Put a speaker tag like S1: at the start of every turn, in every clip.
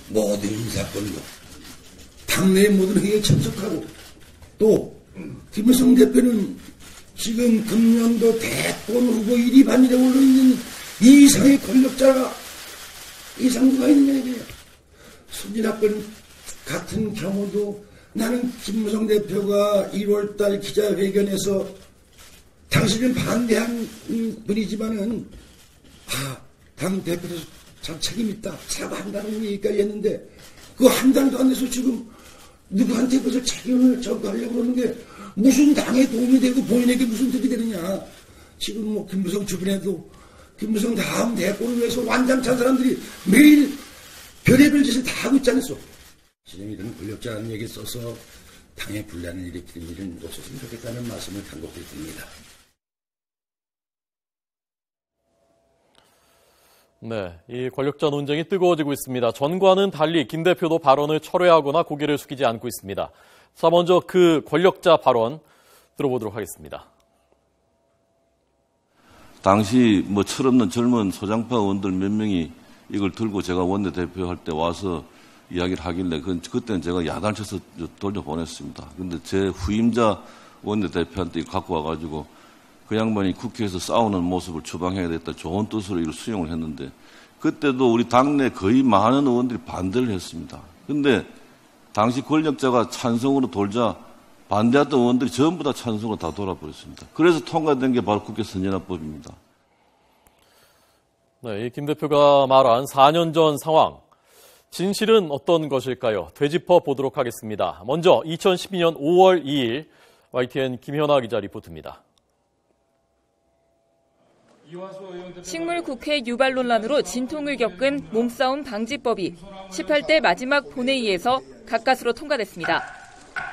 S1: 모든 인사권과 당내 모든 회의에 참석하고 또 김무성 대표는 지금 금년도 대권 후보 1위 반열에 올라있는 이상의 권력자가 이상구가 있느냐 이거야. 수진학번 같은 경우도 나는 김무성 대표가 1월달 기자회견에서 당신은 반대한 분이지만은 당 대표로서 참 책임있다 사과한다는 얘기까지 했는데 그 한 달도 안 돼서 지금 누구한테 그것을 책임을 전가하려고 그러는 게 무슨 당에 도움이 되고 본인에게 무슨 득이 되느냐. 지금 뭐 김무성 주변에도 김무성 다음 대권을 위해서 완장찬 사람들이 매일 별의별 짓을 다 하고 있지 않았어. 지금 이런 권력자라는 얘기 써서 당의 분란을 일으키는 일은 없었으면 좋겠다는 말씀을 간곡히 드립니다.
S2: 네, 이 권력자 논쟁이 뜨거워지고 있습니다. 전과는 달리 김 대표도 발언을 철회하거나 고개를 숙이지 않고 있습니다. 자, 먼저 그 권력자 발언 들어보도록 하겠습니다.
S3: 당시 철없는 젊은 소장파 의원들 몇 명이 이걸 들고 제가 원내대표 할 때 와서 이야기를 하길래 그때는 제가 야단을 쳐서 돌려보냈습니다. 근데 제 후임자 원내대표한테 이거 갖고 와가지고 그 양반이 국회에서 싸우는 모습을 추방해야 됐다 좋은 뜻으로 이걸 수용을 했는데 그때도 우리 당내 거의 많은 의원들이 반대를 했습니다. 근데 당시 권력자가 찬성으로 돌자 반대했던 의원들이 전부 다 찬성으로 다 돌아버렸습니다. 그래서 통과된 게 바로 국회 선진화법입니다.
S2: 네, 이 김 대표가 말한 4년 전 상황. 진실은 어떤 것일까요? 되짚어 보도록 하겠습니다. 먼저 2012년 5월 2일 YTN 김현아 기자 리포트입니다.
S4: 식물국회 유발 논란으로 진통을 겪은 몸싸움 방지법이 18대 마지막 본회의에서 가까스로 통과됐습니다.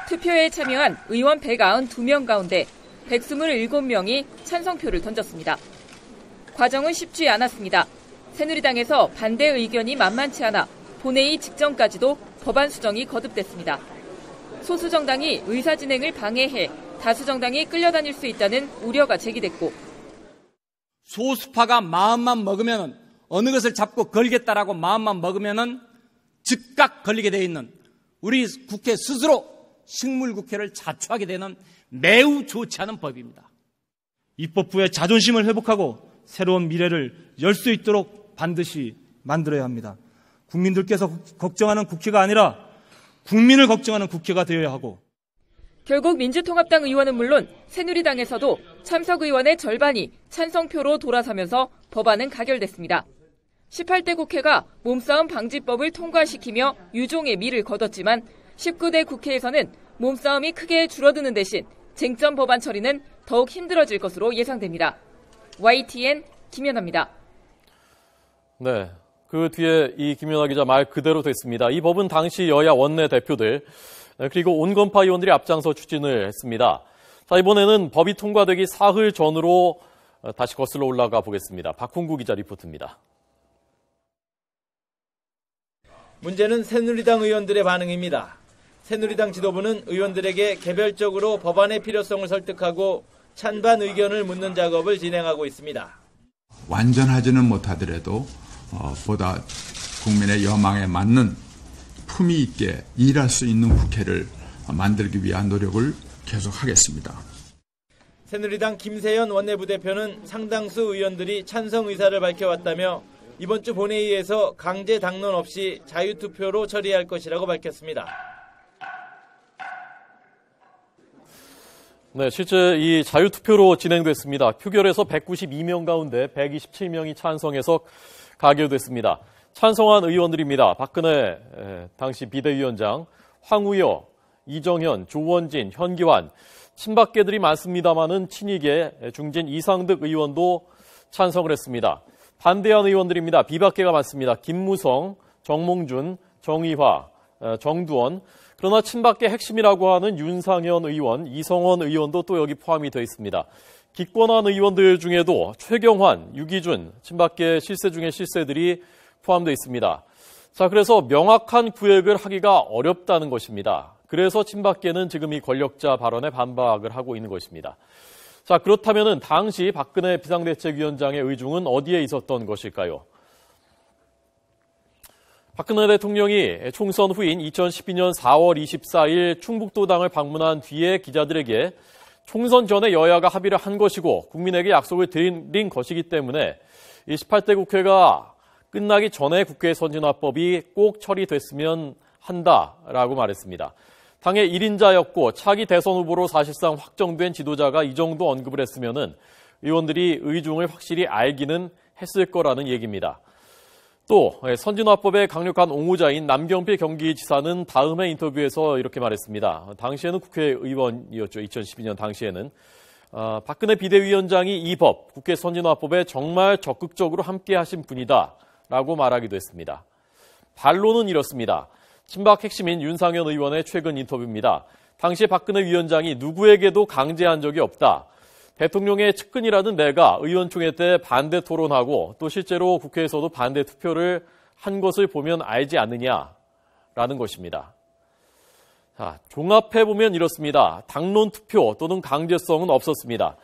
S4: 투표에 참여한 의원 192명 가운데 127명이 찬성표를 던졌습니다. 과정은 쉽지 않았습니다. 새누리당에서 반대 의견이 만만치 않아 본회의 직전까지도 법안 수정이 거듭됐습니다. 소수 정당이 의사 진행을 방해해 다수 정당이 끌려다닐 수 있다는 우려가 제기됐고
S5: 소수파가 마음만 먹으면 어느 것을 잡고 걸겠다라고 마음만 먹으면 즉각 걸리게 돼 있는 우리 국회 스스로 식물국회를 자초하게 되는 매우 좋지 않은 법입니다.
S6: 입법부의 자존심을 회복하고 새로운 미래를 열 수 있도록 반드시 만들어야 합니다. 국민들께서 걱정하는 국회가 아니라 국민을 걱정하는 국회가 되어야 하고
S4: 결국 민주통합당 의원은 물론 새누리당에서도 참석 의원의 절반이 찬성표로 돌아서면서 법안은 가결됐습니다. 18대 국회가 몸싸움 방지법을 통과시키며 유종의 미를 거뒀지만 19대 국회에서는 몸싸움이 크게 줄어드는 대신 쟁점 법안 처리는 더욱 힘들어질 것으로 예상됩니다. YTN 김연아입니다.
S2: 네, 그 뒤에 이 김연아 기자 말 그대로 됐습니다. 이 법은 당시 여야 원내대표들 그리고 온건파 의원들이 앞장서 추진을 했습니다. 자, 이번에는 법이 통과되기 사흘 전으로 다시 거슬러 올라가 보겠습니다. 박홍구 기자 리포트입니다.
S7: 문제는 새누리당 의원들의 반응입니다. 새누리당 지도부는 의원들에게 개별적으로 법안의 필요성을 설득하고 찬반 의견을 묻는 작업을 진행하고 있습니다.
S8: 완전하지는 못하더라도 보다 국민의 여망에 맞는 품위 있게 일할 수 있는 국회를 만들기 위한 노력을 계속하겠습니다.
S7: 새누리당 김세연 원내부대표는 상당수 의원들이 찬성 의사를 밝혀왔다며 이번 주 본회의에서 강제 당론 없이 자유투표로 처리할 것이라고 밝혔습니다.
S2: 네, 실제 이 자유투표로 진행됐습니다. 표결에서 192명 가운데 127명이 찬성해서 가결됐습니다. 찬성한 의원들입니다. 박근혜 당시 비대위원장, 황우여, 이정현, 조원진, 현기환, 친박계들이 많습니다마는 친이계 중진 이상득 의원도 찬성을 했습니다. 반대한 의원들입니다. 비박계가 많습니다. 김무성, 정몽준, 정의화, 정두원. 그러나 친박계 핵심이라고 하는 윤상현 의원, 이성원 의원도 또 여기 포함이 되어 있습니다. 기권한 의원들 중에도 최경환, 유기준, 친박계 실세 중에 실세들이 포함되어 있습니다. 자, 그래서 명확한 구획을 하기가 어렵다는 것입니다. 그래서 친박계는 지금 이 권력자 발언에 반박을 하고 있는 것입니다. 자, 그렇다면 당시 박근혜 비상대책위원장의 의중은 어디에 있었던 것일까요? 박근혜 대통령이 총선 후인 2012년 4월 24일 충북도당을 방문한 뒤에 기자들에게 총선 전에 여야가 합의를 한 것이고 국민에게 약속을 드린 것이기 때문에 이 18대 국회가 끝나기 전에 국회 선진화법이 꼭 처리됐으면 한다라고 말했습니다. 당의 1인자였고 차기 대선 후보로 사실상 확정된 지도자가 이 정도 언급을 했으면은 의원들이 의중을 확실히 알기는 했을 거라는 얘기입니다. 또 선진화법의 강력한 옹호자인 남경필 경기지사는 다음에 인터뷰에서 이렇게 말했습니다. 당시에는 국회의원이었죠. 2012년 당시에는. 박근혜 비대위원장이 이 법, 국회 선진화법에 정말 적극적으로 함께하신 분이다 라고 말하기도 했습니다. 반론은 이렇습니다. 친박 핵심인 윤상현 의원의 최근 인터뷰입니다. 당시 박근혜 위원장이 누구에게도 강제한 적이 없다. 대통령의 측근이라는 내가 의원총회 때 반대 토론하고 또 실제로 국회에서도 반대 투표를 한 것을 보면 알지 않느냐라는 것입니다. 자, 종합해보면 이렇습니다. 당론 투표 또는 강제성은 없었습니다.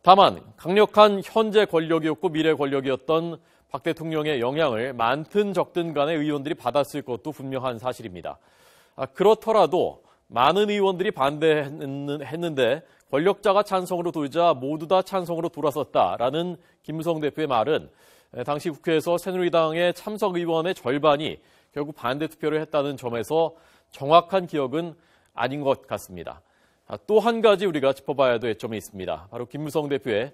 S2: 다만 강력한 현재 권력이었고 미래 권력이었던 박 대통령의 영향을 많든 적든 간에 의원들이 받았을 것도 분명한 사실입니다. 그렇더라도 많은 의원들이 반대했는데 권력자가 찬성으로 돌자 모두 다 찬성으로 돌아섰다라는 김무성 대표의 말은 당시 국회에서 새누리당의 참석 의원의 절반이 결국 반대 투표를 했다는 점에서 정확한 기억은 아닌 것 같습니다. 또 한 가지 우리가 짚어봐야 될 점이 있습니다. 바로 김무성 대표의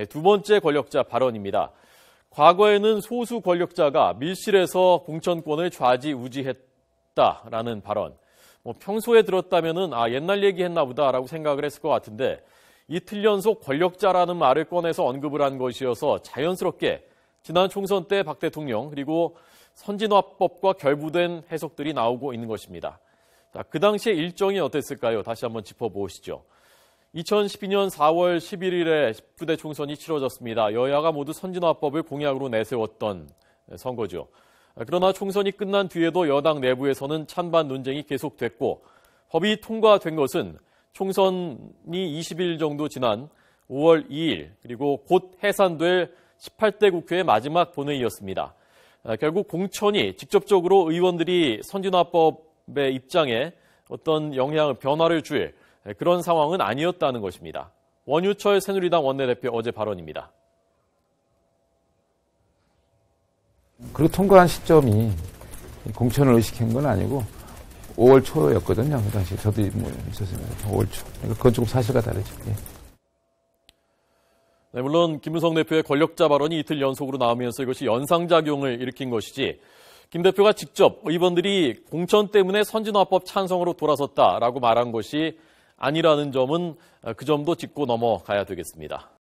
S2: 두 번째 권력자 발언입니다. 과거에는 소수 권력자가 밀실에서 공천권을 좌지우지했다라는 발언. 평소에 들었다면은 옛날 얘기했나 보다라고 생각을 했을 것 같은데 이틀 연속 권력자라는 말을 꺼내서 언급을 한 것이어서 자연스럽게 지난 총선 때 박 대통령 그리고 선진화법과 결부된 해석들이 나오고 있는 것입니다. 자, 그 당시의 일정이 어땠을까요? 다시 한번 짚어보시죠. 2012년 4월 11일에 19대 총선이 치러졌습니다. 여야가 모두 선진화법을 공약으로 내세웠던 선거죠. 그러나 총선이 끝난 뒤에도 여당 내부에서는 찬반 논쟁이 계속됐고 법이 통과된 것은 총선이 20일 정도 지난 5월 2일 그리고 곧 해산될 18대 국회의 마지막 본회의였습니다. 결국 공천이 직접적으로 의원들이 선진화법의 입장에 어떤 영향을 변화를 줄 그런 상황은 아니었다는 것입니다. 원유철 새누리당 원내대표 어제 발언입니다.
S9: 그리고 통과한 시점이 공천을 의식한 건 아니고 5월 초였거든요. 그 당시 저도 있었습니다. 5월 초. 그러니까 그건 조금 사실과 다르죠. 예.
S2: 네, 물론 김무성 대표의 권력자 발언이 이틀 연속으로 나오면서 이것이 연상작용을 일으킨 것이지 김 대표가 직접 의원들이 공천 때문에 선진화법 찬성으로 돌아섰다라고 말한 것이 아니라는 점은 그 점도 짚고 넘어가야 되겠습니다.